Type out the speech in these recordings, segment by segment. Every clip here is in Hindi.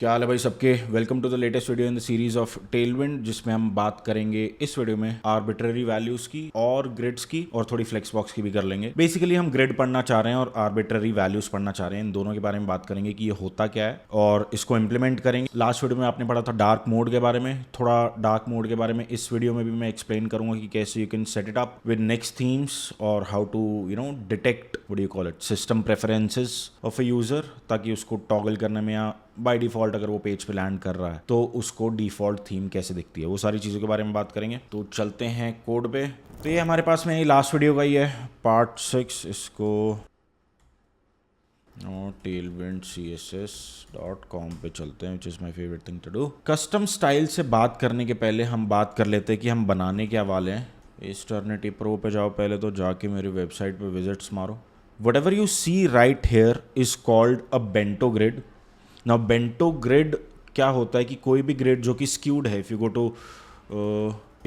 क्या हाल है भाई सबके। Welcome to the latest video in the series of Tailwind, जिसमें हम बात करेंगे इस वीडियो में आर्बिट्ररी वैल्यूज की और ग्रिड्स की और थोड़ी फ्लेक्स बॉक्स की भी कर लेंगे। बेसिकली हम ग्रिड पढ़ना चाह रहे हैं और आर्बिट्ररी वैल्यूज पढ़ना चाह रहे हैं। इन दोनों के बारे में बात करेंगे कि ये होता क्या है और इसको इम्प्लीमेंट करेंगे। लास्ट वीडियो में आपने पढ़ा था डार्क मोड के बारे में, थोड़ा डार्क मोड के बारे में इस वीडियो में भी मैं एक्सप्लेन करूंगा कि कैसे you can set it up with next themes और how to detect what you call it system preferences of a user, ताकि उसको टॉगल करने में या बाय डिफॉल्ट अगर वो पेज पे लैंड कर रहा है तो उसको डिफॉल्ट थीम कैसे दिखती है, वो सारी चीज़ों के बारे में बात करेंगे। तो चलते हैं कोड पे। तो ये हमारे पास में लास्ट वीडियो का ही है, पार्ट 6। इसको tailwindcss.com पे चलते हैं, which is my favourite thing to do. Custom style से बात करने के पहले हम बात कर लेते हैं कि हम बनाने क्या वाले हैं। इस टर्निटी प्रो पे जाओ पहले, तो जाके मेरी वेबसाइट पे विजिट्स मारो। whatever you see right here is called a bento grid. Now bento grid क्या होता है कि कोई भी ग्रिड जो कि स्क्यूड है, if you go to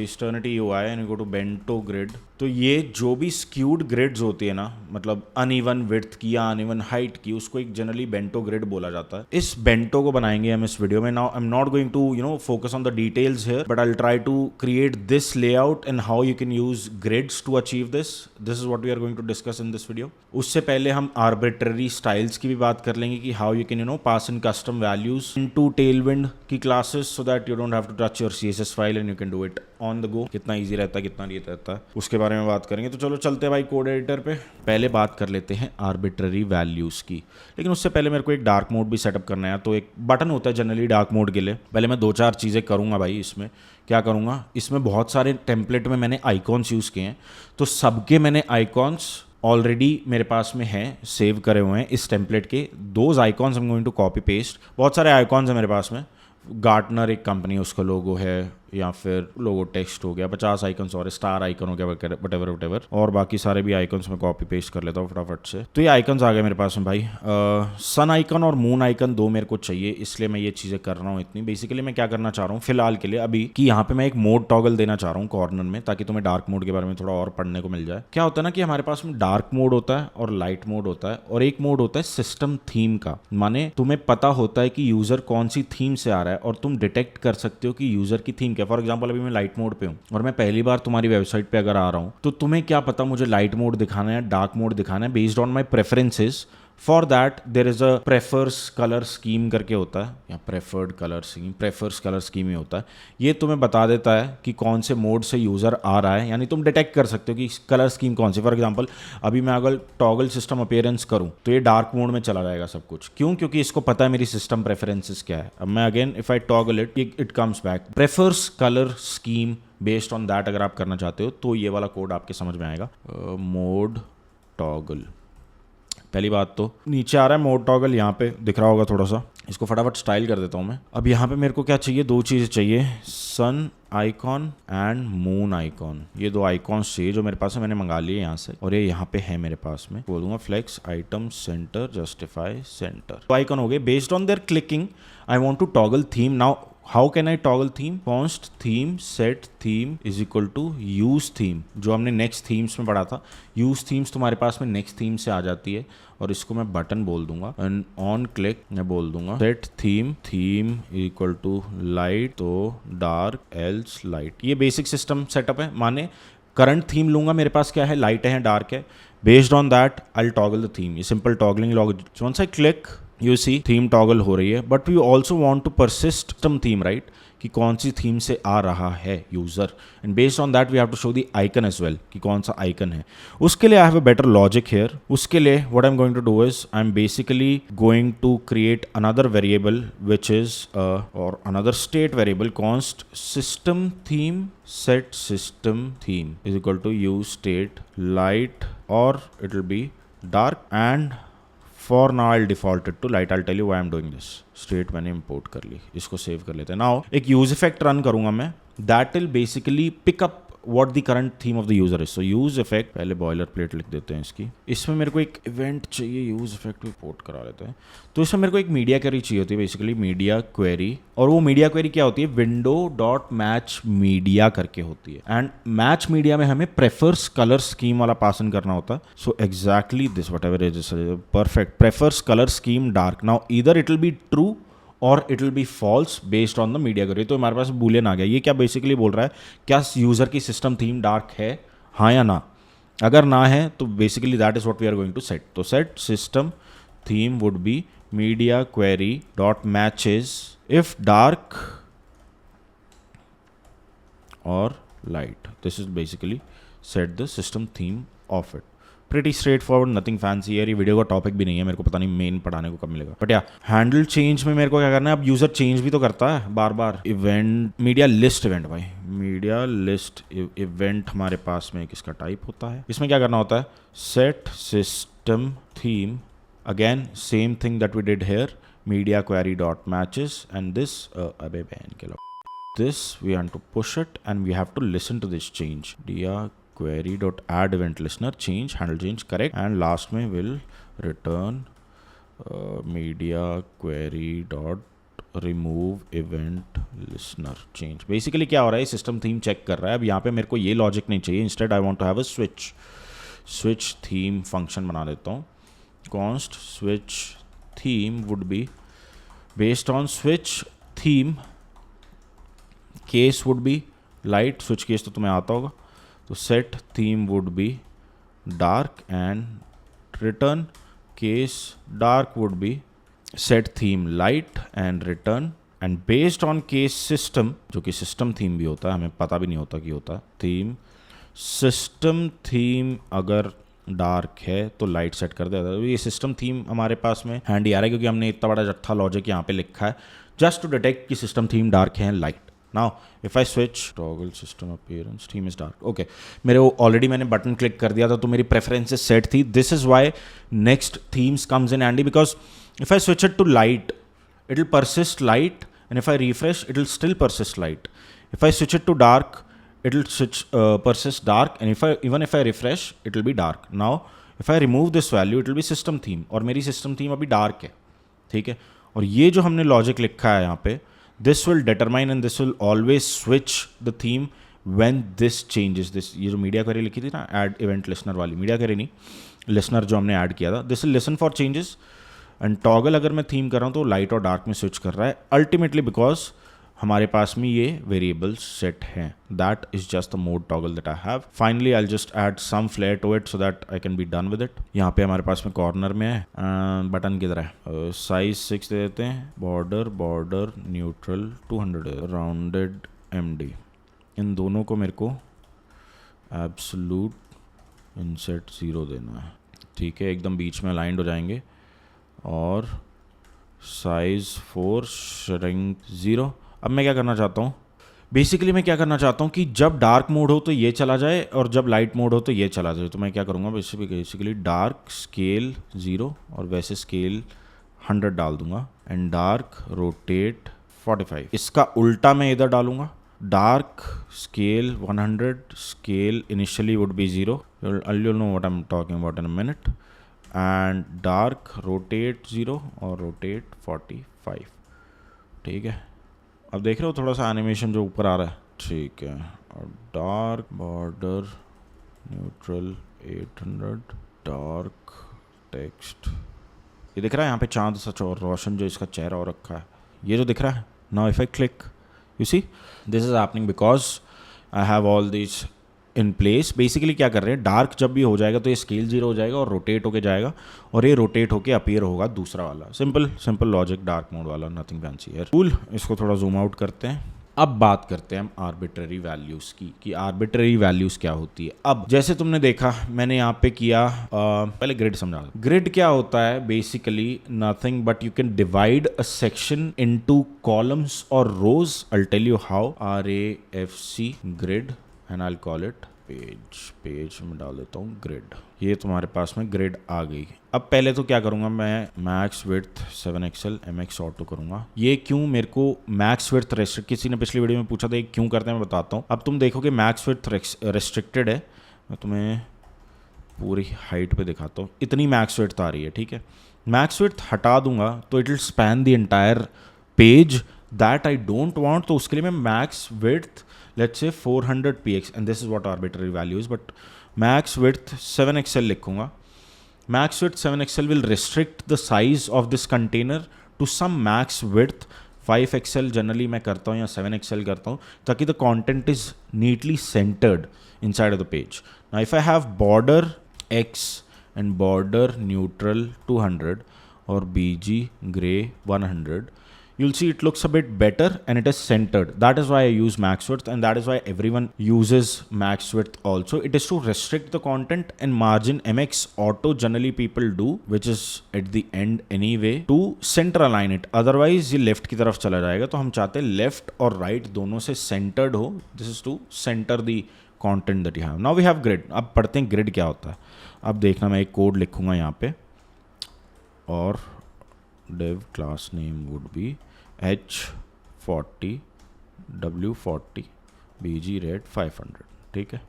Eternity UI and you go to bento grid, तो ये जो भी स्क्यूड ग्रिड्स होती है ना, मतलब अनइवन विड्थ की या अनइवन हाइट की, उसको एक जनरली बेंटो ग्रिड बोला जाता है। इस बेंटो को बनाएंगे हम इस वीडियो में। Now I am not going to focus on the details here, but I will try to create this layout and how you can use grids to achieve this is what we are going to discuss in this video. उससे पहले हम आर्बिट्ररी स्टाइल्स की भी बात कर लेंगे कि how you can pass in custom values into Tailwind की classes so that you don't have to touch your CSS file and you can do it on the go. कितना ईजी रहता है, कितना नहीं रहता है, उसके बारे में बात करेंगे। तो चलो चलते हैं भाई कोड एडिटर पे। पहले बात कर लेते हैं आर्बिट्ररी वैल्यूज की, लेकिन उससे पहले मेरे को एक डार्क मोड भी सेटअप करना है। तो एक बटन होता है जनरली डार्क मोड के लिए। पहले मैं 2-4 चीज़ें करूंगा भाई। इसमें क्या करूंगा, इसमें बहुत सारे टेम्पलेट में मैंने आइकॉन्स यूज़ किए हैं, तो सबके मैंने आइकॉन्स ऑलरेडी मेरे पास में है, सेव करे हुए हैं इस टेम्पलेट के। Those icons I am going to copy paste. बहुत सारे आइकॉन्स हैं मेरे पास में। गार्टनर एक कंपनी, उसका लोगो है, या फिर लोगो टेक्स्ट हो गया, 50 आइकन्स और स्टार आइकन हो गया, वटेवर और बाकी सारे भी आइकन्स में कॉपी पेस्ट कर लेता हूँ फटाफट से। तो ये आइकन्स आ गए मेरे पास में भाई। सन आइकन और मून आइकन दो मेरे को चाहिए, इसलिए मैं ये चीज़ें कर रहा हूँ इतनी। बेसिकली मैं क्या करना चाह रहा हूँ फिलहाल के लिए अभी, कि यहाँ पे मैं एक मोड टॉगल देना चाह रहा हूँ कॉर्नर में, ताकि तुम्हें डार्क मोड के बारे में थोड़ा और पढ़ने को मिल जाए। क्या होता है ना कि हमारे पास में डार्क मोड होता है और लाइट मोड होता है, और एक मोड होता है सिस्टम थीम का। माने तुम्हें पता होता है कि यूजर कौन सी थीम से आ रहा है और तुम डिटेक्ट कर सकते हो कि यूजर की थीम क्या। फॉर एग्जाम्पल अभी मैं लाइट मोड पे हूँ और मैं पहली बार तुम्हारी वेबसाइट पे अगर आ रहा हूँ, तो तुम्हें क्या पता मुझे लाइट मोड दिखाना है, डार्क मोड दिखाना है, based on my preferences. For that there is a prefers colour scheme करके होता है, या preferred colour scheme, prefers colour scheme ही होता है। ये तुम्हें बता देता है कि कौन से मोड से यूजर आ रहा है, यानी तुम डिटेक्ट कर सकते हो कि कलर स्कीम कौन सी। फॉर एग्जांपल अभी मैं अगर टॉगल सिस्टम अपीयरेंस करूं तो ये डार्क मोड में चला जाएगा सब कुछ। क्यों? क्योंकि इसको पता है मेरी सिस्टम प्रेफरेंसेस क्या है। अब मैं again if I toggle it comes back prefers colour scheme. Based on that अगर आप करना चाहते हो तो ये वाला कोड आपके समझ में आएगा। मोड टॉगल, पहली बात तो नीचे आ रहा है मोड टॉगल, यहाँ पे दिख रहा होगा थोड़ा सा। इसको फटाफट स्टाइल कर देता हूँ मैं। अब यहाँ पे मेरे को क्या चाहिए, 2 चीज़ें चाहिए, सन आइकॉन एंड मून आइकॉन। ये 2 आइकॉन्स चाहिए जो मेरे पास है, मैंने मंगा लिए यहाँ से, और ये यहाँ पे है मेरे पास में। बोलूँगा flex item center justify center. तो आइकॉन हो गए। Based on their clicking I want to toggle theme. Now how can I toggle theme? Const theme set theme is equal to use theme, जो हमने नेक्स्ट थीम्स में पढ़ा था। यूज थीम्स तुम्हारे पास में नेक्स्ट थीम से आ जाती है, और इसको मैं बटन बोल दूंगा एंड ऑन क्लिक मैं बोल दूंगा set theme theme equal to light तो डार्क एल्स लाइट। ये बेसिक सिस्टम सेटअप है। माने करंट थीम लूंगा, मेरे पास क्या है, लाइट है, डार्क है। Based on that I will toggle the theme. ये simple toggling logic. Once I click you see theme toggle हो रही है, but we also want to persist system theme, right, कि कौन सी थीम से आ रहा है user, and based on that we have to show the icon as well, कि कौन सा आइकन है। उसके लिए I have a better logic here. उसके लिए what I am going to do is I am basically going to create another variable which is और another state variable, const system theme set system theme is equal to use state light, और it will be dark, and For now I'll default it to light. I'll tell you why I'm doing this. State मैंने import कर ली, इसको सेव कर लेते हैं। Now एक use effect रन करूंगा मैं, that will basically pick up what the current theme of the user is. So use effect, पहले बॉयलर प्लेट लिख देते हैं इसकी। इसमें मेरे को एक इवेंट चाहिए, यूज इफेक्ट पोर्ट करा लेते हैं। तो इसमें मेरे को एक मीडिया क्वेरी चाहिए होती है, बेसिकली मीडिया क्वेरी। और वो मीडिया क्वेरी क्या होती है, विंडो डॉट मैच मीडिया करके होती है। एंड मैच मीडिया में हमें प्रेफर्स कलर स्कीम वाला पासन करना होता है। So exactly this whatever is perfect. Prefers colour scheme dark. Now either it will be true और it will be false based on the media query. तो हमारे पास बूलियन आ गया। ये क्या बेसिकली बोल रहा है, क्या यूज़र की सिस्टम थीम डार्क है, हाँ या ना। अगर ना है तो basically that is what we are going to set. तो set system theme would be media query dot matches if dark और light. This is basically set the system theme of it. Pretty straight forward, nothing fancy यार। ये वीडियो का टॉपिक भी नहीं है, मेरे को पता नहीं मेन पढ़ाने को कब मिलेगा। बट या हैंडल चेंज में मेरे को क्या करना है, अब यूजर चेंज भी तो करता है बार बार। इवेंट मीडिया लिस्ट इवेंट, भाई मीडिया लिस्ट इवेंट हमारे पास में किसका टाइप होता है, इसमें क्या करना होता है, set system theme, again same thing that we did here, media query dot matches and this अबे बैन के लो this we want to push it and we have to listen to this change. Dia query dot add event listener change, handle change correct, and last में will return media query dot remove event listener change. Basically क्या हो रहा है, सिस्टम थीम चेक कर रहा है। अब यहाँ पे मेरे को ये लॉजिक नहीं चाहिए, instead I want to have a switch theme function बना देता हूँ। const switch theme would be based on switch theme case would be light, switch case तो तुम्हें आता होगा। तो set theme would B dark and return case dark would be set theme light and return, and based on case system, जो कि सिस्टम थीम भी होता है, हमें पता भी नहीं होता कि होता थीम सिस्टम थीम अगर डार्क है तो लाइट सेट कर देता है। तो ये सिस्टम थीम हमारे पास में हैंडी आ रहा है क्योंकि हमने इतना बड़ा जट्ठा लॉजिक यहाँ पे लिखा है जस्ट टू डिटेक्ट कि सिस्टम थीम डार्क है light. Now if I switch toggle system appearance theme is dark, okay, मेरे वो ऑलरेडी मैंने बटन क्लिक कर दिया था तो मेरी प्रेफरेंसेस सेट थी। This is why next themes comes in handy, because if I switch it to light it will persist light, and if I refresh it will still persist light. If I switch it to dark it will switch persist dark, and even if I refresh it will be dark. Now if I remove this value it will be system theme, और मेरी सिस्टम थीम अभी डार्क है, ठीक है। और ये जो हमने लॉजिक लिखा है यहाँ पे, this will determine and this will always switch the theme when this changes. this ये जो मीडिया क्वेरी लिखी थी ना, add event listener वाली, मीडिया क्वेरी नहीं, लिसनर जो हमने ऐड किया था, this will listen for changes and toggle अगर मैं थीम कर रहा हूँ तो लाइट और डार्क में स्विच कर रहा है अल्टीमेटली, बिकॉज हमारे पास में ये वेरिएबल्स सेट हैं। That is just the mode toggle that I have. Finally I just add some flair to it so that I can be done with it. यहाँ पे हमारे पास में कॉर्नर में है, बटन किधर है, साइज 6 दे देते हैं, बॉर्डर न्यूट्रल 200, राउंडेड MD। इन दोनों को मेरे को एब्सोल्यूट इनसेट 0 देना है, ठीक है, एकदम बीच में अलाइंड हो जाएंगे। और साइज 4 श्रिंक 0। अब मैं क्या करना चाहता हूँ, बेसिकली मैं क्या करना चाहता हूँ कि जब डार्क मोड हो तो ये चला जाए और जब लाइट मोड हो तो ये चला जाए। तो मैं क्या करूँगा, बेसिकली डार्क स्केल 0 और वैसे स्केल 100 डाल दूंगा, एंड डार्क रोटेट 45। इसका उल्टा मैं इधर डालूंगा, dark scale 100, scale initially would be 0, you'll know what I'm talking about in a minute, and dark rotate 0 और रोटेट 45, ठीक है। अब देख रहे हो थोड़ा सा एनिमेशन जो ऊपर आ रहा है, ठीक है। और dark border neutral 800, dark text, ये दिख रहा है यहाँ पे चांद सच और रोशन जो इसका चेहरा और रखा है, ये जो दिख रहा है। Now if I click you see this is happening because I have all this in place. Basically क्या कर रहे हैं, डार्क जब भी हो जाएगा तो ये स्केल 0 हो जाएगा और रोटेट होके जाएगा, और ये रोटेट होके अपीयर होगा दूसरा वाला। सिंपल लॉजिक डार्क मोड वाला, नथिंग फैंसी है। कूल, इसको थोड़ा जूम आउट करते हैं। अब बात करते हैं हम आर्बिट्ररी वैल्यूज़ की, कि आर्बिट्ररी वैल्यूज़ क्या होती है। अब जैसे तुमने देखा मैंने यहाँ पे किया, पहले ग्रिड समझा। ग्रिड क्या होता है, basically nothing but you can divide a section into columns और rows. I tell you how. RAFC grid and I call it page में डाल देता हूँ ग्रिड। ये तुम्हारे पास में ग्रिड आ गई। अब पहले तो क्या करूँगा, मैं max width 7XL MX auto करूँगा। ये क्यों मेरे को मैक्स विड्थ रेस्ट्रिक्ट, किसी ने पिछली वीडियो में पूछा था ये क्यों करते हैं, मैं बताता हूँ। अब तुम देखोगे मैक्स विड्थ रेस्ट्रिक्टेड है, मैं तुम्हें पूरी हाइट पे दिखाता हूँ, इतनी मैक्स विड्थ आ रही है, ठीक है। मैक्स विड्थ हटा दूंगा तो it will span the entire page that I don't want. तो उसके लिए मैं max width let's say 400 px and this is what arbitrary value is, but max width 7XL लिखूंगा। max width 7XL will restrict the size of this container to some max width 5 XL generally मैं करता हूँ या 7 XL करता हूँ ताकि the content is neatly centred inside of the page. Now if I have border X and border neutral 200 or BG gray 100, you'll see it looks a bit better and it is centered. That is why I use max width, and that is why everyone uses max width also. It is to restrict the content, and margin MX auto generally people do, which is at the end anyway, to center align it. Otherwise ये left की तरफ चला जाएगा. तो हम चाहते हैं left और right दोनों से centered हो. This is to center the content that you have. Now we have grid. अब पढ़ते हैं grid क्या होता है. अब देखना मैं एक कोड लिखूंगा यहाँ पे और div class name would be H40 W40 BG red 500. ठीक है,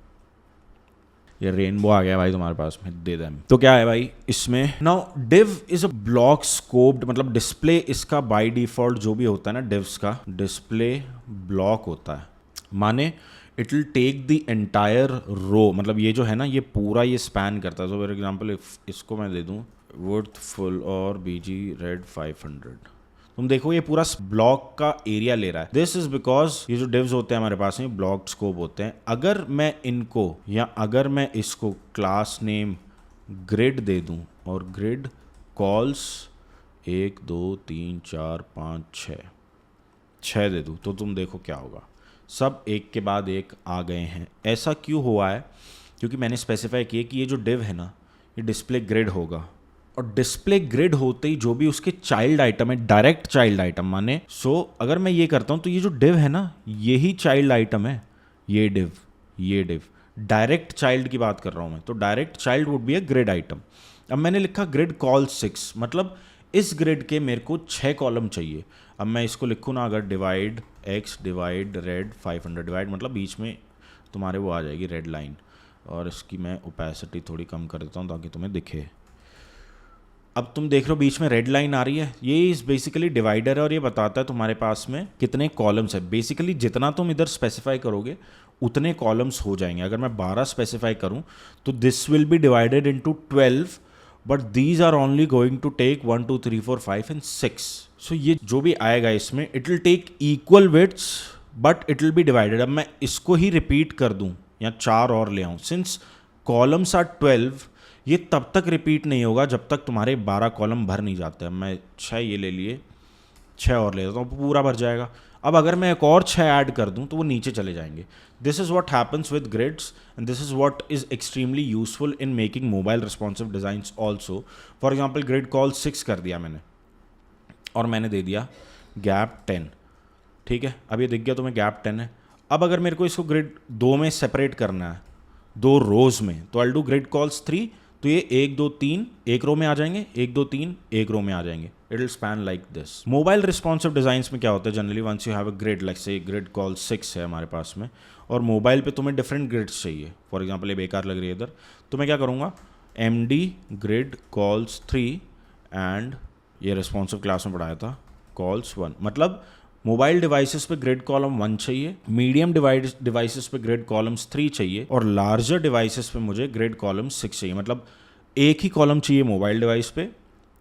ये रेनबो आ गया भाई तुम्हारे पास में, दे दें. तो क्या है भाई इसमें, now div is a block scoped, मतलब डिस्प्ले इसका बाय डिफॉल्ट जो भी होता है ना डिव्स का डिस्प्ले ब्लॉक होता है. माने it will take the entire row, मतलब ये जो है ना ये पूरा ये स्पैन करता है. सो फॉर एग्जांपल इसको मैं दे दूं वर्थ फुल और बीजी रेड 500, तुम देखो ये पूरा ब्लॉक का एरिया ले रहा है. दिस इज बिकॉज ये जो डिव्स होते हैं हमारे पास में ब्लॉक स्कोप होते हैं. अगर मैं इनको या अगर मैं इसको क्लास नेम ग्रिड दे दूं और ग्रिड कॉल्स 1 2 3 4 5 6 दे दूं तो तुम देखो क्या होगा, सब एक के बाद एक आ गए हैं. ऐसा क्यों हुआ है, क्योंकि मैंने स्पेसिफाई किया कि ये जो डिव है ना ये डिस्प्ले ग्रिड होगा, और डिस्प्ले ग्रिड होते ही जो भी उसके चाइल्ड आइटम है, डायरेक्ट चाइल्ड आइटम माने, सो अगर मैं ये करता हूँ तो ये जो डिव है ना यही चाइल्ड आइटम है. ये डिव डायरेक्ट चाइल्ड की बात कर रहा हूँ मैं, तो direct child would be a grid item. अब मैंने लिखा ग्रिड कॉल 6, मतलब इस ग्रिड के मेरे को 6 कॉलम चाहिए. अब मैं इसको लिखूँ ना, अगर divide X divide red 500 divide, मतलब बीच में तुम्हारे वो आ जाएगी रेड लाइन, और इसकी मैं ओपेसिटी थोड़ी कम कर देता हूँ ताकि तुम्हें दिखे. अब तुम देख रहे हो बीच में रेड लाइन आ रही है, ये इस बेसिकली डिवाइडर है और ये बताता है तुम्हारे पास में कितने कॉलम्स है. बेसिकली जितना तुम इधर स्पेसिफाई करोगे उतने कॉलम्स हो जाएंगे. अगर मैं 12 स्पेसिफाई करूं तो this will be divided into 12, but these are only going to take 1 2 3 4 5 and 6. So ये जो भी आएगा इसमें it will take equal widths but it will be divided. अब मैं इसको ही रिपीट कर दूं या 4 और ले आऊं, सिंस कॉलम्स आर 12, ये तब तक रिपीट नहीं होगा जब तक तुम्हारे 12 कॉलम भर नहीं जाते. अब मैं 6 ये ले लिए, 6 और ले लेता हूँ, पूरा भर जाएगा. अब अगर मैं एक और 6 ऐड कर दूं तो वो नीचे चले जाएंगे. This is what happens with grids and this is what is extremely useful in making mobile responsive designs also. For example grid col 6 कर दिया मैंने और मैंने दे दिया गैप 10. ठीक है, अब ये दिख गया तुम्हें गैप 10 है. अब अगर मेरे को इसको ग्रिड 2 में सेपरेट करना है, 2 रोज में, तो आई डू ग्रिड कॉल्स 3, तो ये 1 2 3 एक रो में आ जाएंगे, 1 2 3 एक रो में आ जाएंगे. It will span like this. Mobile responsive designs में क्या होता है, generally once you have a grid like say grid col 6 है हमारे पास में और मोबाइल पे तुम्हें डिफरेंट ग्रिड्स चाहिए. फॉर एग्जांपल ये बेकार लग रही है इधर, तो मैं क्या करूँगा, MD ग्रिड कॉल्स 3 एंड ये रिस्पॉन्सिव क्लास में पढ़ाया था कॉल्स 1. मतलब मोबाइल डिवाइसेस पे ग्रिड कॉलम 1 चाहिए, मीडियम डिवाइसेस पे ग्रिड कॉलम्स 3 चाहिए और लार्जर डिवाइसेस पे मुझे ग्रिड कॉलम 6 चाहिए. मतलब एक ही कॉलम चाहिए मोबाइल डिवाइस पे,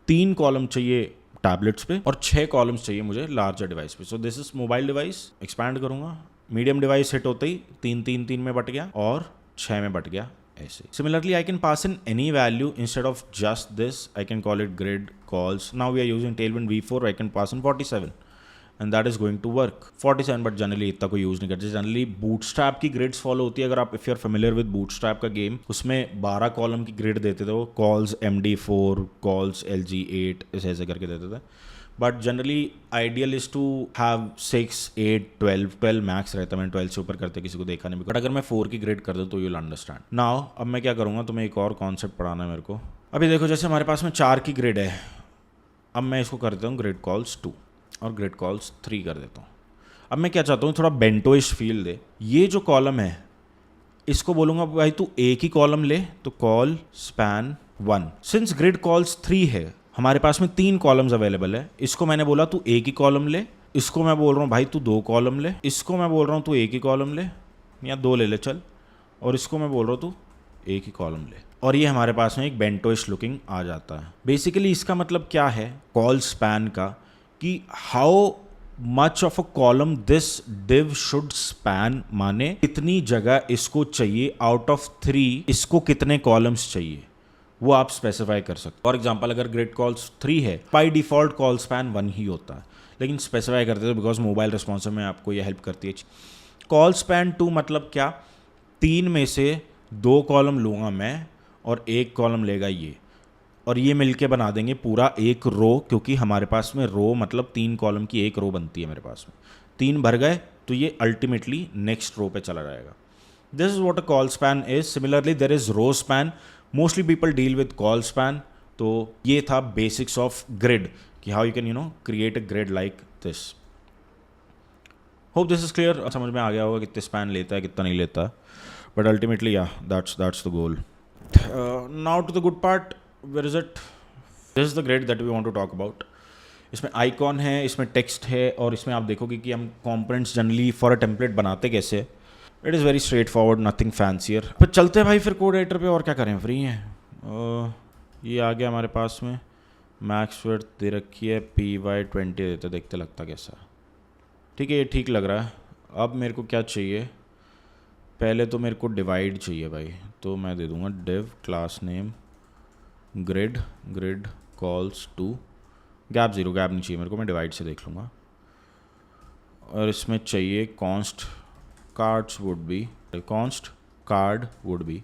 3 कॉलम चाहिए टैबलेट्स पे और 6 कॉलम्स चाहिए मुझे लार्जर डिवाइस पे. So this is mobile device. Expand करूंगा, मीडियम डिवाइस हिट होते ही 3 3 3 में बट गया और 6 में बट गया. ऐसे similarly I can pass in any value instead of just this. I can call it grid cols. Now we are using Tailwind V4. I can pass in 47 and that is going to work 47, but generally इतना कोई यूज़ नहीं करते. जनरली बूटस्ट्रैप की ग्रिड्स फॉलो होती है. अगर आप if you are familiar with Bootstrap का गेम, उसमें 12 कॉलम की ग्रिड देते थे वो, कॉल्स MD4, कॉल्स LG8 ऐसे करके देते थे. But generally ideal is to have 6 8 12 max रहता है. मैंने 12 से ऊपर करते किसी को देखा नहीं. बट अगर मैं 4 की ग्रिड कर दूँ तो यू विल अंडरस्टैंड. नाउ अब मैं क्या करूँगा, तुम्हें एक और कॉन्सेप्ट पढ़ाना है मेरे को. अभी देखो जैसे हमारे पास में 4 की ग्रिड है, अब मैं इसको कर देता हूँ ग्रिड कॉल्स 2 और ग्रिड कॉल्स 3 कर देता हूँ. अब मैं क्या चाहता हूँ, थोड़ा बेंटोइश फील दे. ये जो कॉलम है इसको बोलूँगा भाई तू एक ही कॉलम ले, तो call span 1. Since grid calls 3 है, हमारे पास में 3 कॉलम्स अवेलेबल है. इसको मैंने बोला तू एक ही कॉलम ले, इसको मैं बोल रहा हूँ भाई तू 2 कॉलम ले, इसको मैं बोल रहा हूँ तू एक ही कॉलम ले या 2 ले चल, और इसको मैं बोल रहा हूँ तू एक ही कॉलम ले. और ये हमारे पास में एक बेंटोइश लुकिंग आ जाता है. बेसिकली इसका मतलब क्या है कॉल स्पैन का, कि how much of a column this div should span, माने कितनी जगह इसको चाहिए, आउट ऑफ 3 इसको कितने कॉलम्स चाहिए, वो आप स्पेसिफाई कर सकते हो। फॉर एग्जाम्पल अगर ग्रिड कॉल्स 3 है, बाई डिफॉल्ट कॉल स्पैन 1 ही होता है, लेकिन स्पेसिफाई करते थे बिकॉज मोबाइल रिस्पॉन्सिव में आपको ये हेल्प करती है। कॉल स्पैन 2 मतलब क्या, 3 में से 2 कॉलम लूँगा मैं और 1 कॉलम लेगा ये, और ये मिलके बना देंगे पूरा एक रो, क्योंकि हमारे पास में रो मतलब 3 कॉलम की एक रो बनती है मेरे पास में। 3 भर गए तो ये अल्टीमेटली नेक्स्ट रो पे चला जाएगा। This is what a col span is. Similarly there is row span, mostly people deal with col span. तो ये था बेसिक्स ऑफ ग्रिड, कि how you can create a grid like this. Hope this is clear, समझ में आ गया होगा कितने स्पैन लेता है कितना नहीं लेता, बट अल्टीमेटली या that's the goal. Now to the good part, where is it? This is the grid that we want to talk about. इसमें आइकॉन है, इसमें टेक्स्ट है, और इसमें आप देखोगे कि हम components generally for a template बनाते कैसे। It is very straight forward, nothing fancier. फिर चलते हैं भाई फिर कोड एडिटर पे, और क्या करें, फ्री हैं। ये आ गया हमारे पास में, मैक्स विड्थ दे रखी है PY20 देते, देखते लगता कैसा। ठीक है, ये ठीक लग रहा है। अब मेरे को क्या चाहिए, पहले तो मेरे को डिवाइड चाहिए भाई, तो मैं दे दूंगा div class name grid cols to gap 0, gap नहीं चाहिए मेरे को, मैं डिवाइड से देख लूँगा। और इसमें चाहिए const cards would be, const card would be,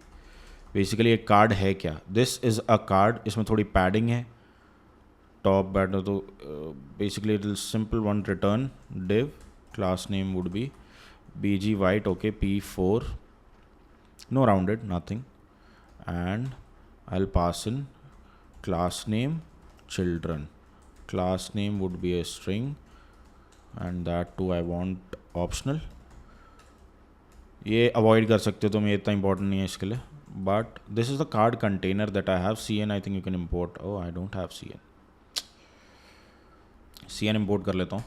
basically एक कार्ड है क्या, दिस इज़ अ कार्ड। इसमें थोड़ी पैडिंग है टॉप बैटर, तो basically it is simple one, return div class name would B BG white, okay, P4, no rounded, nothing, and I'll pass in class name children. Class name would be a string, and that too I want optional. ये अवॉइड कर सकते हो तुम, ये इतना इंपॉर्टेंट नहीं है इसके लिए, but this is the card container that I have. CN I think you can import, oh I don't have CN import कर लेता हूँ।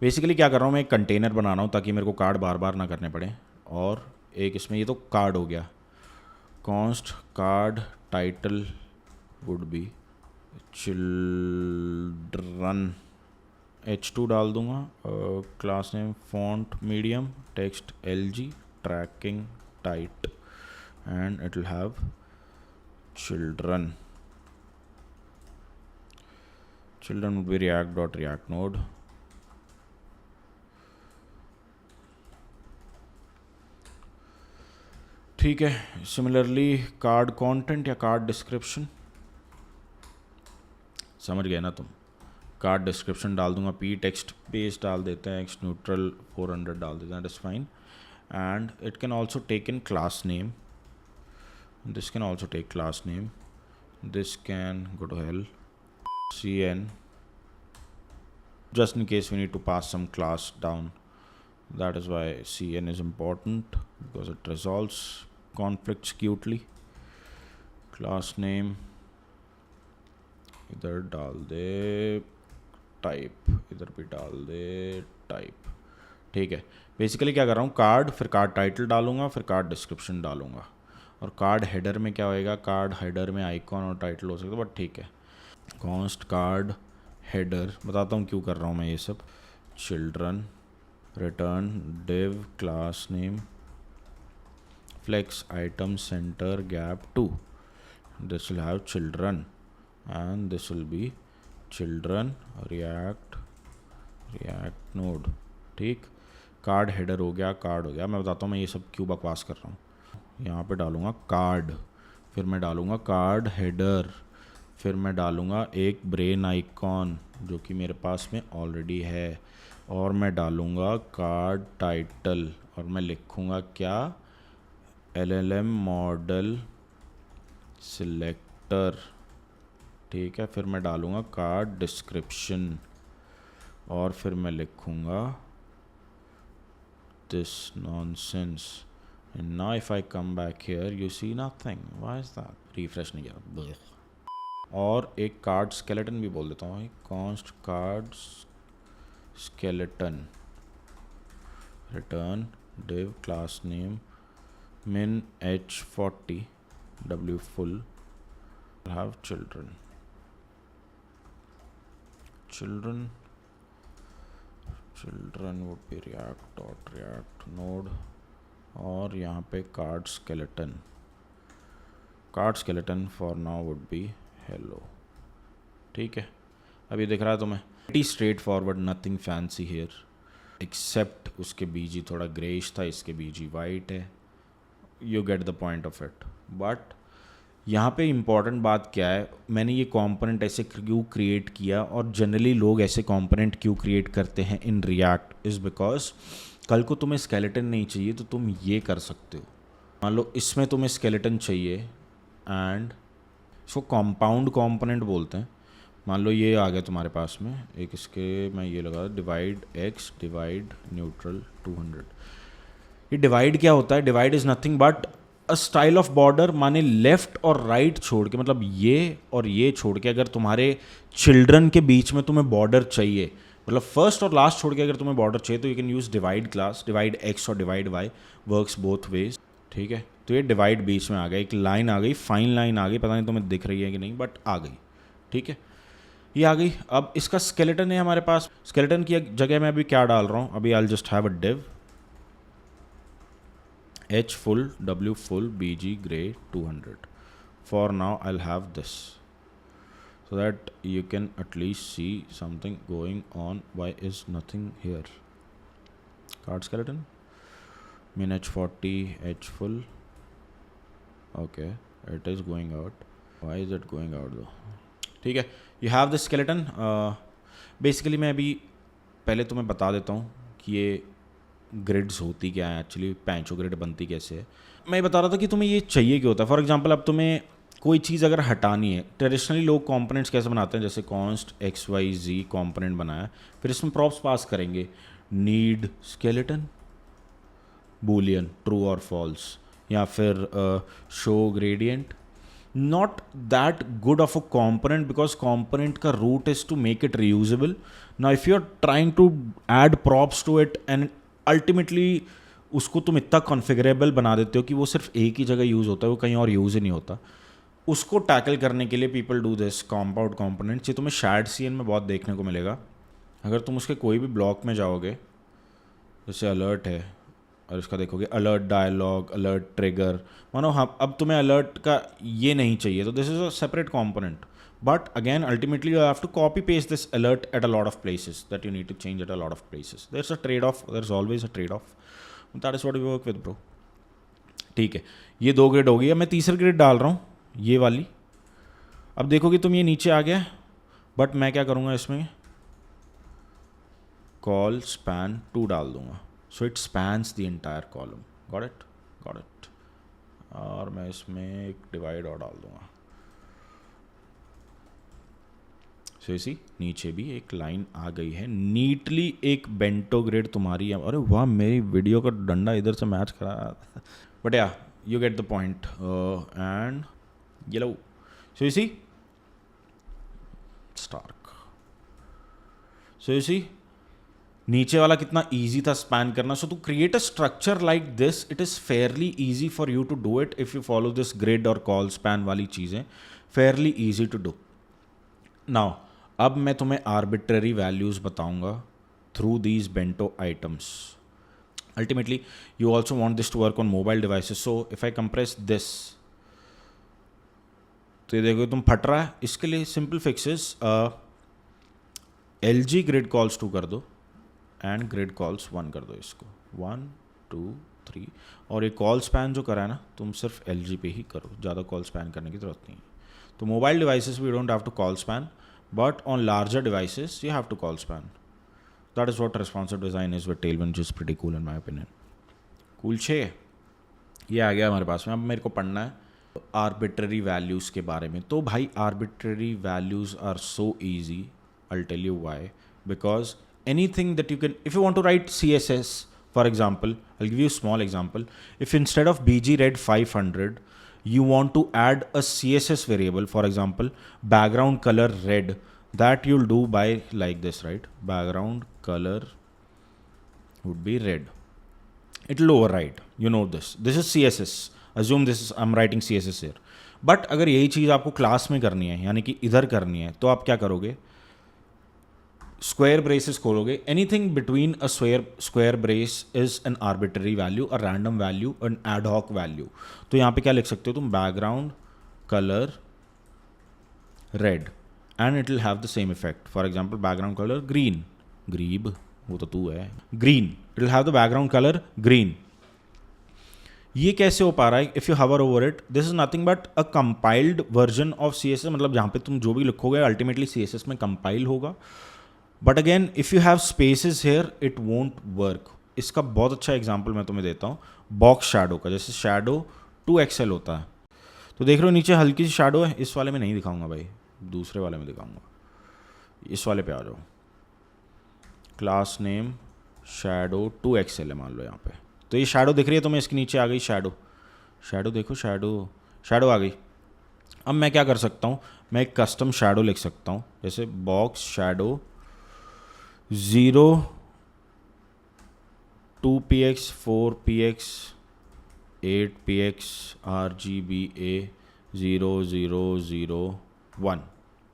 बेसिकली क्या कर रहा हूँ मैं, एक कंटेनर बना रहा हूँ ताकि मेरे को कार्ड बार बार ना करने पड़े। और एक इसमें, ये तो कार्ड हो गया, const card title would be children, H2 डाल दूंगा, class name font medium, text LG, tracking tight, and it will have children would be react.react node। ठीक है, सिमिलरली कार्ड कंटेंट या कार्ड डिस्क्रिप्शन, समझ गए ना तुम, कार्ड डिस्क्रिप्शन डाल दूंगा, P टेक्स्ट बेस डाल देते हैं, X न्यूट्रल 400 डाल देते हैं, that is fine. And it can also take in class name, this can also take class name, this can go to hell, CN, just in case we need to pass some class down, that is why CN is important, because it resolves conflicts cutely। class name इधर डाल दे टाइप, इधर भी डाल दे टाइप। ठीक है, बेसिकली क्या कर रहा हूँ, कार्ड, फिर कार्ड टाइटल डालूंगा, फिर कार्ड डिस्क्रिप्शन डालूंगा, और कार्ड हेडर में क्या होएगा, कार्ड हेडर में आइकॉन और टाइटल हो सकता है, बट ठीक है। कॉन्स्ट कार्ड हेडर, बताता हूँ क्यों कर रहा हूँ मैं ये सब, children, return div class name flex item center gap 2, this will have children, and this will be children react node। ठीक, कार्ड हेडर हो गया, कार्ड हो गया। मैं बताता हूँ मैं ये सब क्यों बकवास कर रहा हूँ। यहाँ पे डालूंगा कार्ड, फिर मैं डालूंगा कार्ड हेडर, फिर मैं डालूंगा एक ब्रेन आइकॉन जो कि मेरे पास में ऑलरेडी है, और मैं डालूंगा कार्ड टाइटल, और मैं लिखूंगा क्या, LLM मॉडल सिलेक्टर। ठीक है, फिर मैं डालूंगा कार्ड डिस्क्रिप्शन, और फिर मैं लिखूंगा this nonsense. And now if I come back here you see nothing, why is that, refresh नहीं किया। और एक कार्ड स्केलेटन भी बोल देता हूँ, const card skeleton, return div class name min H40 W full, have children children would be react dot react node, और यहाँ पे card skeleton for now would be hello. ठीक है, अभी दिख रहा है तुम्हें, pretty straight forward, nothing fancy here, except उसके बीजी थोड़ा ग्रेइश था, इसके बीजी वाइट है। You get the point of it. But यहाँ पे इम्पॉर्टेंट बात क्या है, मैंने ये कंपोनेंट ऐसे क्यों क्रिएट किया, और जनरली लोग ऐसे कंपोनेंट क्यों क्रिएट करते हैं इन रिएक्ट, इज़ बिकॉज कल को तुम्हें स्केलेटन नहीं चाहिए तो तुम ये कर सकते हो। मान लो इसमें तुम्हें स्केलेटन चाहिए एंड इसको कंपाउंड कंपोनेंट बोलते हैं। मान लो ये आ गया तुम्हारे पास में एक, इसके मैं ये लगा डिवाइड x डिवाइड न्यूट्रल 200। ये डिवाइड क्या होता है? Divide is nothing but a style of border, माने लेफ्ट और राइट छोड़ के, मतलब ये और ये छोड़ के अगर तुम्हारे चिल्ड्रन के बीच में तुम्हें बॉर्डर चाहिए, मतलब फर्स्ट और लास्ट छोड़ के अगर तुम्हें बॉर्डर चाहिए, तो you can use divide class, divide x और divide y works both ways. ठीक है, तो ये डिवाइड बीच में आ गया, एक लाइन आ गई, फाइन लाइन आ गई, पता नहीं तुम्हें दिख रही है कि नहीं बट आ गई। ठीक है, ये आ गई। अब इसका स्केलेटन है हमारे पास, स्केलेटन की जगह मैं अभी क्या डाल रहा हूँ, अभी I just have a div h full w full bg gray 200. For now I'll have this so that you can at least see something going on. Why is nothing here? Card skeleton min h40 h full. Okay, it is going out. Why is it going out though? ठीक है, you have the skeleton. Basically मैं अभी पहले तुम्हें बता देता हूँ कि ये ग्रिड्स होती क्या है, एक्चुअली पैंचो ग्रिड बनती कैसे है। मैं बता रहा था कि तुम्हें ये चाहिए क्यों होता है। फॉर एग्जांपल अब तुम्हें कोई चीज़ अगर हटानी है, ट्रेडिशनली लोग कंपोनेंट्स कैसे बनाते हैं, जैसे कॉन्स्ट एक्स वाई जी कंपोनेंट बनाया, फिर इसमें प्रॉप्स पास करेंगे, नीड स्केलेटन बूलियन ट्रू और फॉल्स, या फिर show gradient. Not that good of a component because component का root is to make it reusable. Now if you're trying to add props to it and ultimately उसको तुम इतना कॉन्फ़िगरेबल बना देते हो कि वो सिर्फ एक ही जगह यूज़ होता है, वो कहीं और यूज़ ही नहीं होता, उसको टैकल करने के लिए people do this compound components. ये तुम्हें शैड सीएन में बहुत देखने को मिलेगा। अगर तुम उसके कोई भी ब्लॉक में जाओगे, जैसे अलर्ट है और इसका देखोगे अलर्ट डायलॉग, अलर्ट ट्रिगर, मानो हाँ अब तुम्हें अलर्ट का ये नहीं चाहिए तो this is a separate component, but again ultimately you have to copy paste this alert at a lot of places that you need to change at a lot of places. There is a trade off, there is always a trade off, that is what we work with bro. ठीक है, ये 2 ग्रिड हो गई। अब मैं तीसरी ग्रिड डाल रहा हूँ, ये वाली। अब देखोगे तुम ये नीचे आ गया, बट मैं क्या करूँगा इसमें कॉल स्पैन 2 डाल दूंगा, so it spans the entire column. Got it, got it. और मैं इसमें एक डिवाइड और डाल दूंगा, सो इसी नीचे भी एक लाइन आ गई है नीटली, एक बेंटो ग्रिड तुम्हारी। अरे वाह, मेरी वीडियो का डंडा इधर से मैच करा, बट या you get the point. And ये लो, सो इसी स्टार्क, सो इसी नीचे वाला कितना इजी था स्पैन करना। So to create a structure like this, it is fairly easy for you to do it if you follow this grid और कॉल स्पैन वाली चीज़ें, fairly easy to do. Now अब मैं तुम्हें आर्बिट्ररी वैल्यूज़ बताऊंगा through these bento items. Ultimately you also want this to work on mobile devices, so if I compress this, तो ये देखो तुम फट रहा है। इसके लिए simple fixes, L G grid calls 2 कर दो एंड ग्रिड कॉल्स 1 कर दो, इसको 1 2 3। और ये कॉल स्पैन जो करा है ना, तुम सिर्फ एल जी पे ही करो, ज़्यादा कॉल स्पैन करने की ज़रूरत नहीं है। तो mobile devices we don't have to col span, but on larger devices you have to col span. That is what responsive design is with Tailwind, which is pretty cool in my opinion. Cool 6 ये आ गया हमारे पास में। अब मेरे को पढ़ना है आर्बिट्ररी वैल्यूज़ के बारे में। तो भाई arbitrary values are so easy, I'll tell you why. Because anything that you can, if you want to write CSS, for example, I'll give you a small example. If instead of bgred 500, you want to add a CSS variable, for example, background color red, that you'll do by like this, right? Background color would be red. It'll override. You know this. This is CSS. Assume this is, I'm writing CSS here. But अगर यही चीज़ आपको क्लास में करनी है, यानी कि इधर करनी है, तो आप क्या करोगे? स्क्वायर ब्रेसेस खोलोगे, anything between a square brace is an arbitrary value, a random value, an ad hoc value. तो यहाँ पे क्या लिख सकते हो तुम, background colour red and it will have the same effect. For example background colour green, ग्रीब वो तो तू है, green, it will have the background colour green. ये कैसे हो पा रहा है? If you hover over it, this is nothing but a compiled version of CSS. मतलब जहाँ पे तुम जो भी लिखोगे अल्टीमेटली CSS में कंपाइल होगा. But again if you have spaces here it won't work. इसका बहुत अच्छा एग्जाम्पल मैं तुम्हें देता हूँ बॉक्स शैडो का. जैसे शैडो 2XL होता है, तो देख रहे हो नीचे हल्की सी शैडो है. इस वाले में नहीं दिखाऊंगा भाई, दूसरे वाले में दिखाऊंगा. इस वाले पे आ जाओ, क्लास नेम शैडो 2XL है मान लो यहाँ पे. तो ये शैडो दिख रही है तुम्हें, इसके नीचे आ गई शैडो. शैडो देखो, शैडो आ गई. अब मैं क्या कर सकता हूँ, मैं एक कस्टम शैडो लिख सकता हूँ. जैसे box shadow 0 2px 4px 8px RGBA 0001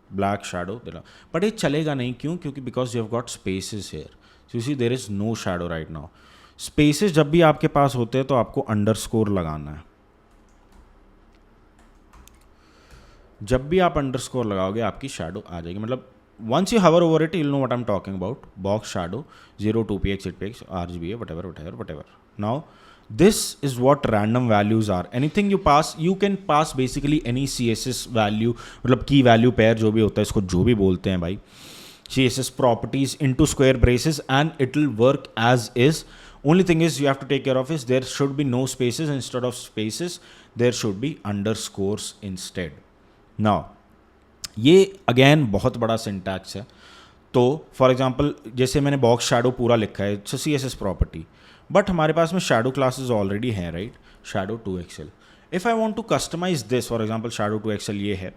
black shadow देना. बट ये चलेगा नहीं, क्यों? क्योंकि because you have got spaces here. You see there is no shadow right now. Spaces जब भी आपके पास होते हैं तो आपको अंडरस्कोर लगाना है. जब भी आप अंडरस्कोर लगाओगे आपकी शैडो आ जाएगी. मतलब once you hover over it you'll know what I'm talking about. Box shadow 0 2px 8px RGBA whatever. Now this is what random values are. Anything you pass, you can pass basically any CSS value, मतलब की वैल्यू पेयर जो भी होता है, इसको जो भी बोलते हैं भाई, CSS properties into square braces and it will work as is. Only thing is you have to take care of is there should be no spaces. Instead of spaces there should be underscores instead. Now ये अगेन बहुत बड़ा सिंटैक्स है. तो फॉर एग्जांपल जैसे मैंने बॉक्स शैडो पूरा लिखा है, इट्स CSS प्रॉपर्टी, बट हमारे पास में शैडो क्लासेस ऑलरेडी हैं right, shadow 2XL. If I want to customise this, for example shadow 2XL ये है.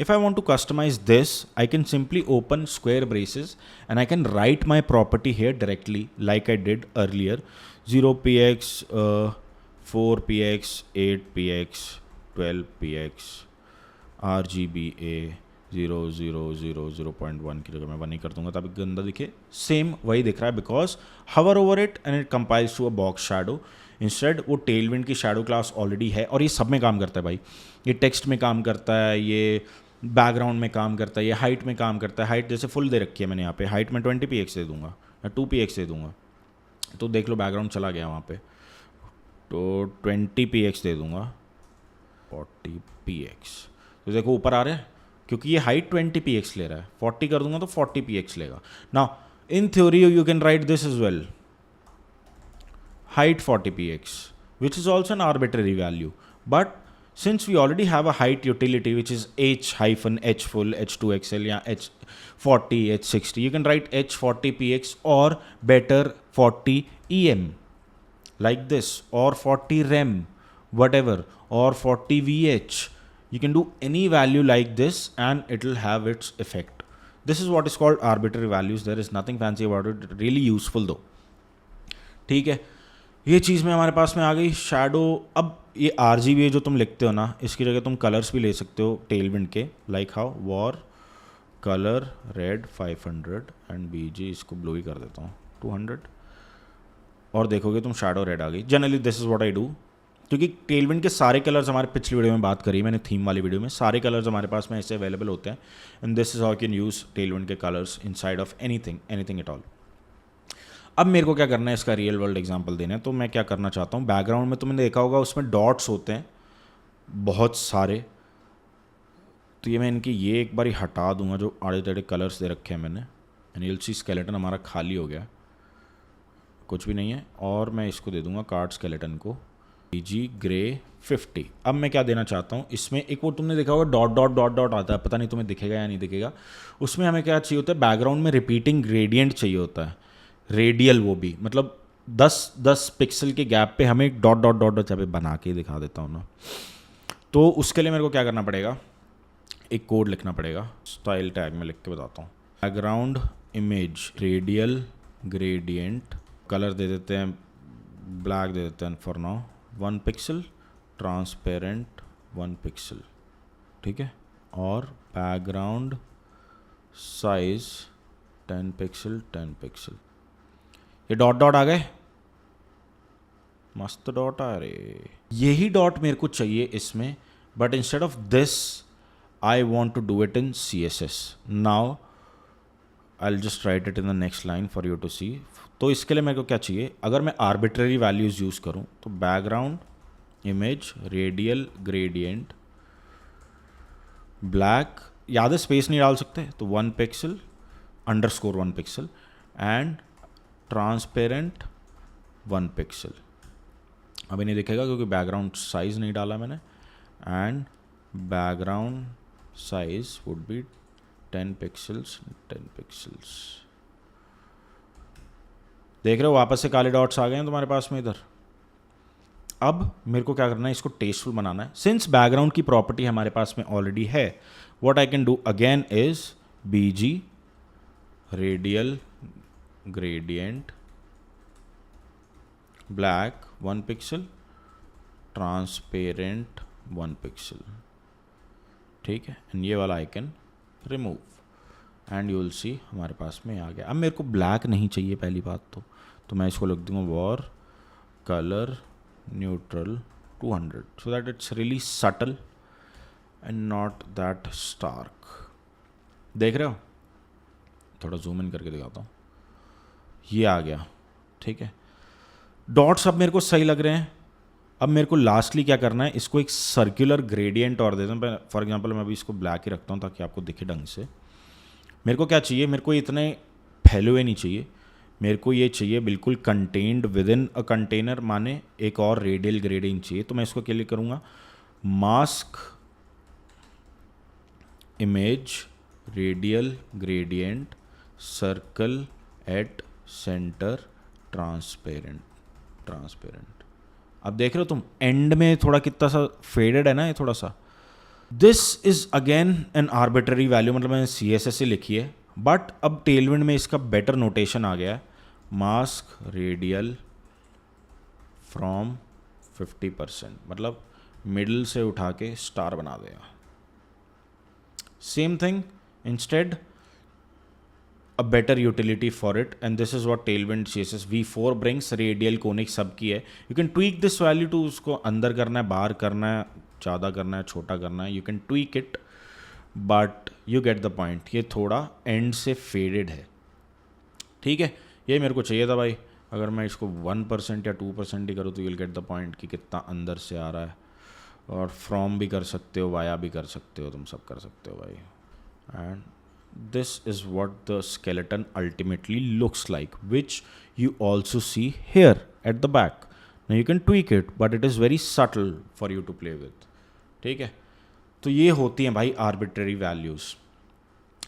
If I want to customize this, I can simply open square braces and I can write my property here directly like I did earlier. 0px, 4px, 8px, 12px, RGBA 0000.1 की जगह मैं 1 ही कर दूंगा ताकि गंदा दिखे. सेम वही दिख रहा है because hover over it and it compiles to a box shadow. Instead वो टेलविंड की शैडो क्लास ऑलरेडी है और ये सब में काम करता है भाई. ये टेक्स्ट में काम करता है, ये बैकग्राउंड में काम करता है, ये हाइट में काम करता है. हाइट जैसे फुल दे रखी है मैंने यहाँ पे, हाइट में 20px दे दूंगा या 2px दे दूंगा. तो देख लो बैकग्राउंड चला गया वहाँ पे, तो 20px दे दूंगा, 40px. तो देखो ऊपर आ रहा है क्योंकि ये हाइट 20px ले रहा है. 40 कर दूंगा तो 40px लेगा. Now in theory you can write this is well, height 40px, which is also an arbitrary value. But since we already have a height utility which is h-h full, h2xl, या h40, h60, you can write h40px or better 40em like this, or 40rem, whatever, or 40vh. You can do any value like this and it will have its effect. This is what is called arbitrary values. There is nothing fancy about it. Really useful though. ठीक है, ये चीज़ में हमारे पास में आ गई शैडो. अब ये RGBA जो तुम लिखते हो ना, इसकी जगह तुम कलर्स भी ले सकते हो टेलविंड के, like how war colour red 500 and BG इसको ब्लू ही कर देता हूँ 200, और देखोगे तुम शैडो रेड आ गई. Generally this is what I do, क्योंकि टेलविंड के सारे कलर्स हमारे पिछली वीडियो में बात करी मैंने, थीम वाली वीडियो में सारे कलर्स हमारे पास में ऐसे अवेलेबल होते हैं. And this is how can use Tailwind के colours inside of anything at all. अब मेरे को क्या करना है, इसका रियल वर्ल्ड एग्जांपल देना है. तो मैं क्या करना चाहता हूँ, बैकग्राउंड में तुमने देखा होगा उसमें डॉट्स होते हैं बहुत सारे. तो ये मैं इनकी ये एक बार हटा दूंगा जो आड़े टेढ़े कलर्स दे रखे हैं मैंने. एंड यूल सी स्केलेटन हमारा खाली हो गया, कुछ भी नहीं है. और मैं इसको दे दूंगा कार्ड स्केलेटन को BG ग्रे 50. अब मैं क्या देना चाहता हूँ इसमें, एक वो तुमने देखा होगा डॉट डॉट डॉट डॉट आता है, पता नहीं तुम्हें दिखेगा या नहीं दिखेगा. उसमें हमें क्या चाहिए होता है, बैकग्राउंड में रिपीटिंग ग्रेडियंट चाहिए होता है, रेडियल. वो भी मतलब 10 पिक्सल के गैप पे हमें एक डॉट डॉट डॉट डॉट पे बना के दिखा देता हूँ ना. तो उसके लिए मेरे को क्या करना पड़ेगा, एक कोड लिखना पड़ेगा. स्टाइल टैग में लिख के बताता हूँ. Background image radial gradient, colour दे देते हैं ब्लैक दे देते हैं for now, 1 pixel, transparent 1 pixel, ठीक है. और बैकग्राउंड साइज 10 पिक्सल 10 पिक्सल। ये डॉट डॉट आ गए, मस्त डॉट आ रहे। यही डॉट मेरे को चाहिए इसमें, but instead of this I want to do it in CSS। Now I will just write it in the next line for you to see. तो इसके लिए मेरे को क्या चाहिए, अगर मैं आर्बिट्ररी वैल्यूज यूज करूं तो background image radial gradient black, याद है स्पेस नहीं डाल सकते, तो 1 pixel underscore 1 pixel and transparent 1 pixel. अभी नहीं दिखेगा क्योंकि बैकग्राउंड साइज नहीं डाला मैंने। And background size would be 10 pixels 10 pixels. देख रहे हो वापस से काले डॉट्स आ गए हैं तुम्हारे पास में इधर। अब मेरे को क्या करना है, इसको टेस्टफुल बनाना है। सिंस बैकग्राउंड की प्रॉपर्टी हमारे पास में ऑलरेडी है, what I can do again is BG radial gradient black 1 pixel transparent 1 pixel, ठीक है। एंड ये वाला I can remove and you will see हमारे पास में आ गया। अब मेरे को ब्लैक नहीं चाहिए पहली बात तो मैं इसको लिख दूंगा var colour neutral 200 so that it's really subtle and not that stark. देख रहे हो, थोड़ा जूम इन करके दिखाता हूँ, ये आ गया, ठीक है। डॉट्स अब मेरे को सही लग रहे हैं। अब मेरे को लास्टली क्या करना है, इसको एक सर्कुलर ग्रेडियंट और देता हूँ। फॉर एग्जांपल मैं अभी इसको ब्लैक ही रखता हूँ ताकि आपको दिखे ढंग से। मेरे को क्या चाहिए, मेरे को इतने फैले हुए नहीं चाहिए, मेरे को ये चाहिए बिल्कुल contained with in a container, माने एक और रेडियल ग्रेडियंट चाहिए। तो मैं इसको क्या लिए करूँगा, mask image radial gradient circle at centre transparent. अब देख रहे हो तुम एंड में थोड़ा कितना सा फेडेड है ना ये थोड़ा सा। This is again an arbitrary value, मतलब मैंने CSS से लिखी है, बट अब टेलविंड में इसका बेटर नोटेशन आ गया है। मास्क रेडियल फ्रॉम 50%, मतलब मिडल से उठा के स्टार बना देगा। Same thing instead a better utility for it, and this is what Tailwind CSS v4 brings। radial conic सब की है, you can tweak this value to उसको अंदर करना है, बाहर करना है, ज़्यादा करना है, छोटा करना है, you can tweak it, but you get the point। ये थोड़ा एंड से फेडेड है, ठीक है। ये मेरे को चाहिए था भाई। अगर मैं इसको 1% या 2% ही करूँ तो you'll get the point कि कितना अंदर से आ रहा है। और फ्रॉम भी कर सकते हो, वाया भी कर सकते हो, तुम सब कर सकते हो भाई। And this is what the skeleton ultimately looks like, which you also see here at the back। now you can tweak it but it is very subtle for you to play with, ठीक है। तो ये होती हैं भाई arbitrary values।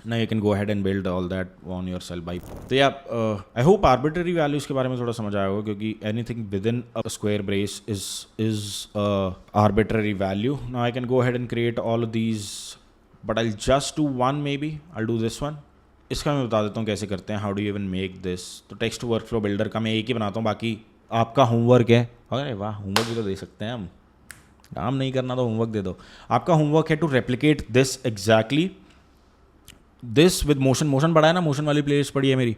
now you can go ahead and build all that on yourself by तो या I hope arbitrary values के बारे में थोड़ा समझ आया होगा, क्योंकि anything within a square brace is a arbitrary value। now I can go ahead and create all of these, but I'll just do one, maybe I'll do this one। इसका मैं बता देता हूँ कैसे करते हैं, how do you even make this। तो टेक्स्ट वर्कफ्लो बिल्डर का मैं एक ही बनाता हूँ, बाकी आपका होमवर्क है। अरे वाह, होमवर्क भी तो दे सकते हैं हम, काम नहीं करना तो होमवर्क दे दो। आपका होमवर्क है to replicate this exactly this with motion. Motion पढ़ा है ना, मोशन वाली प्लेलिस्ट पढ़ी है मेरी,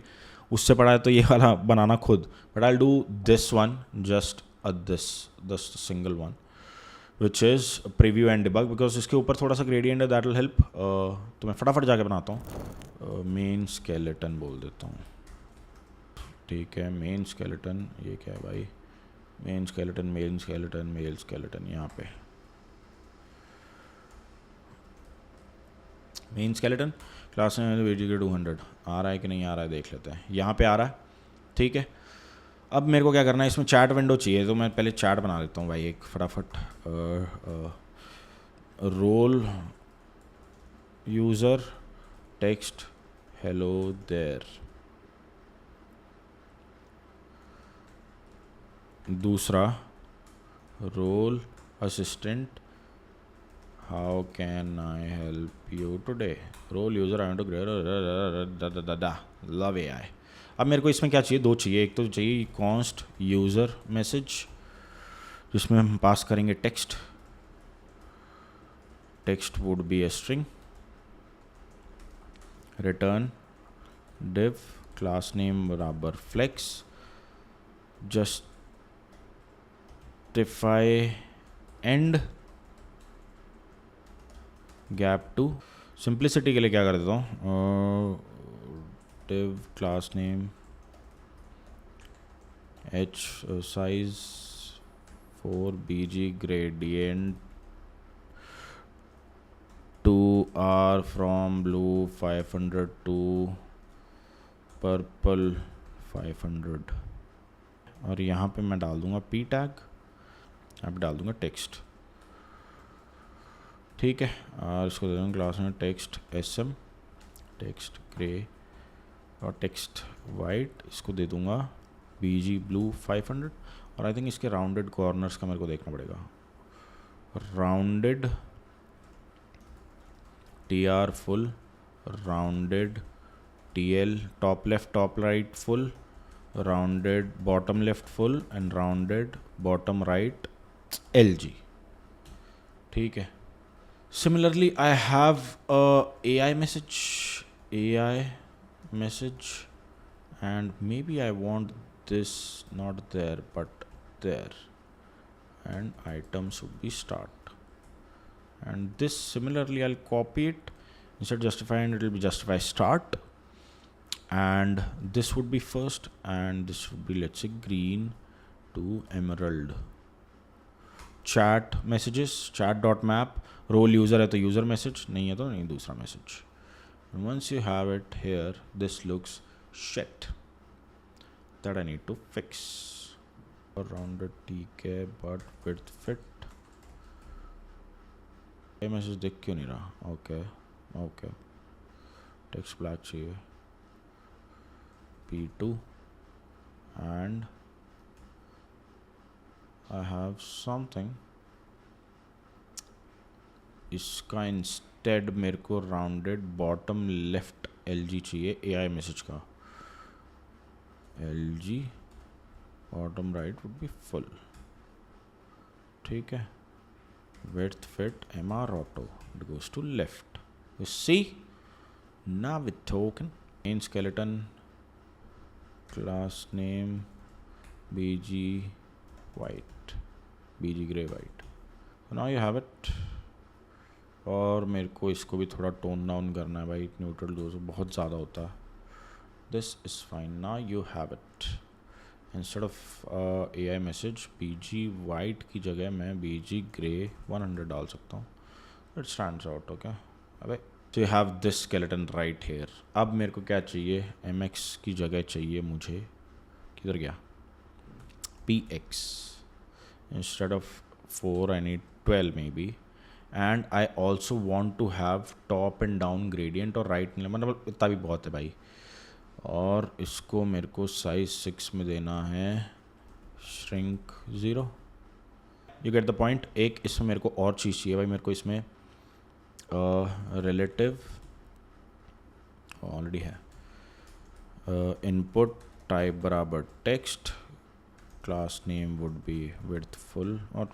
उससे पढ़ा है, तो ये वाला बनाना खुद। But I will do this one, just this single one which is preview and debug, because इसके ऊपर थोड़ा सा ग्रेडियंट है, दैट विल हेल्प। तो मैं फटाफट जाके बनाता हूँ। मेन स्केलेटन बोल देता हूँ, ठीक है। मेन स्केलेटन, ये क्या है भाई, main skeleton mail skeleton mail skeleton. यहाँ पे मेन स्केलेटन क्लास में VGK 200 आ रहा है कि नहीं आ रहा है देख लेते हैं। यहाँ पे आ रहा है, ठीक है। अब मेरे को क्या करना है, इसमें चैट विंडो चाहिए, तो मैं पहले चैट बना देता हूँ भाई एक फटाफट। Role user text hello there. दूसरा role assistant how can I help you today. Role user I want to grade love AI। अब मेरे को इसमें क्या चाहिए, दो चाहिए। एक तो चाहिए कॉन्स्ट यूज़र मैसेज, जिसमें हम पास करेंगे text. Text would be a string, return div class name बराबर flex, justify end gap to, simplicity के लिए क्या कर देता हूँ, div class name h size 4 bg gradient to r from blue 500 to purple 500, और यहाँ पे मैं डाल दूंगा p टैग, यहाँ पे डाल दूंगा टेक्स्ट, ठीक है। और इसको दे दूँगा क्लास में टेक्स्ट sm, टेक्स्ट ग्रे और टेक्स्ट वाइट, इसको दे दूंगा bg ब्लू 500, और आई थिंक इसके राउंडेड कॉर्नर्स का मेरे को देखना पड़ेगा, rounded tr full, rounded tl top left top right full, rounded bottom left full and rounded bottom right lg, ठीक है। Similarly I have AI message and maybe I want this not there but there, and item should be start, and this similarly I'll copy it, instead justify and it will be justify start, and this would be first and this would be, let's say, green to emerald. chat messages, chat.map, role user है तो user message, नहीं है तो नहीं दूसरा message, and once you have it here this looks shit that I need to fix. Rounded tk but width fit, ये मैसेज दिख क्यों नहीं रहा, ओके टेक्स्ट ब्लैक चाहिए, p2 and I have something, इसका इंस्टेड मेरे को राउंडेड बॉटम लेफ्ट lg चाहिए AI मैसेज का, lg bottom right would be full, ठीक है। width fit mr auto, it goes to left, you see, now we're talking. Main skeleton class name bg white, bg gray white, so now you have it. और मेरे को इसको भी थोड़ा टोन डाउन करना है भाई, न्यूट्रल डोज बहुत ज़्यादा होता है, this is fine, now you have it. Instead of AI message bg white की जगह मैं bg ग्रे 100 डाल सकता हूँ, इट स्टैंड्स आउट, ओके। अबे तो you have this skeleton right here. अब मेरे को क्या चाहिए, mx की जगह चाहिए मुझे, किधर गया, px, instead of 4 I need 12 maybe, and I also want to have top and down gradient और राइट, मतलब इतना भी बहुत है भाई। और इसको मेरे को साइज 6 में देना है, shrink 0, you get the point. एक इसमें मेरे को और चीज़ चाहिए भाई, मेरे को इसमें रिलेटिव ऑलरेडी है, इनपुट टाइप बराबर text, class name would be width full, और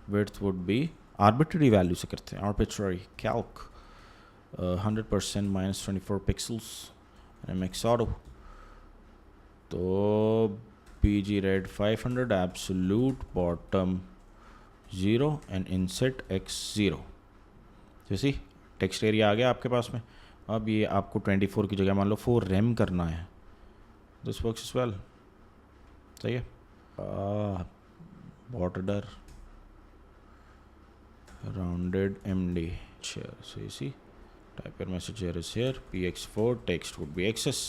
width would be arbitrary value से करते हैं, arbitrary calc 100% -24 pixels, MX auto, तो BG red 500 absolute bottom 0 and inset x 0, जैसी टेक्स्ट एरिया आ गया आपके पास में। अब ये आपको 24 की जगह मान लो 4 रैम करना है, दिस वर्क्स इज वेल, सही है। Border rounded MD here, so you see type your message here is here, px4 text would be xs,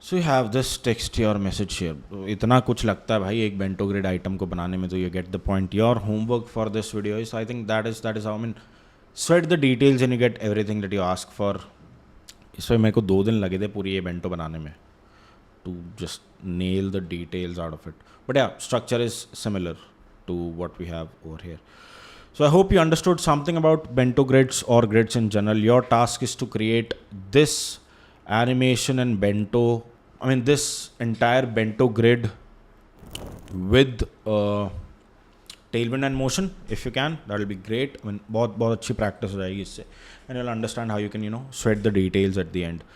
so you have this text your message here। इतना कुछ लगता है भाई एक बेंटो ग्रिड आइटम को बनाने में, तो you get the point। your homework for this video is, I think that is how, I mean, sweat the details and you get everything that you ask for। इसमें मेरे को 2 दिन लगे थे पूरी ये बेंटो बनाने में, to just nail the details out of it, but yeah, structure is similar to what we have over here। So I hope you understood something about bento grids or grids in general. Your task is to create this animation and bento, I mean this entire bento grid with tailwind and motion. If you can, that will be great। I mean बहुत अच्छी practice हो जाएगी इससे, and you'll understand how you can, you know, sweat the details at the end।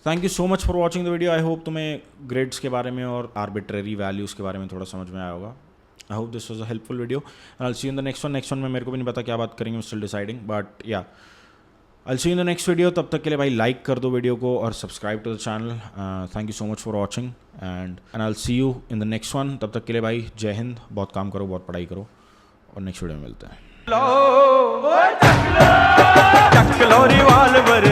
Thank you so much for watching the video. I hope तुम्हें ग्रेड्स के बारे में और आर्बिट्रेरी वैल्यूज़ के बारे में थोड़ा समझ में आया होगा। I hope this was a helpful video and I see in the next one में मेरे को भी नहीं पता क्या बात करेंगे, स्टिल डिसाइडिंग, बट या आई see in the next video. तब तक के लिए भाई लाइक कर दो वीडियो को और subscribe to the channel. Thank you so much for watching and I see you in the next one. तब तक के लिए भाई जय हिंद, बहुत काम करो, बहुत पढ़ाई करो और नेक्स्ट वीडियो में मिलते हैं। चक लो रिवाल्वर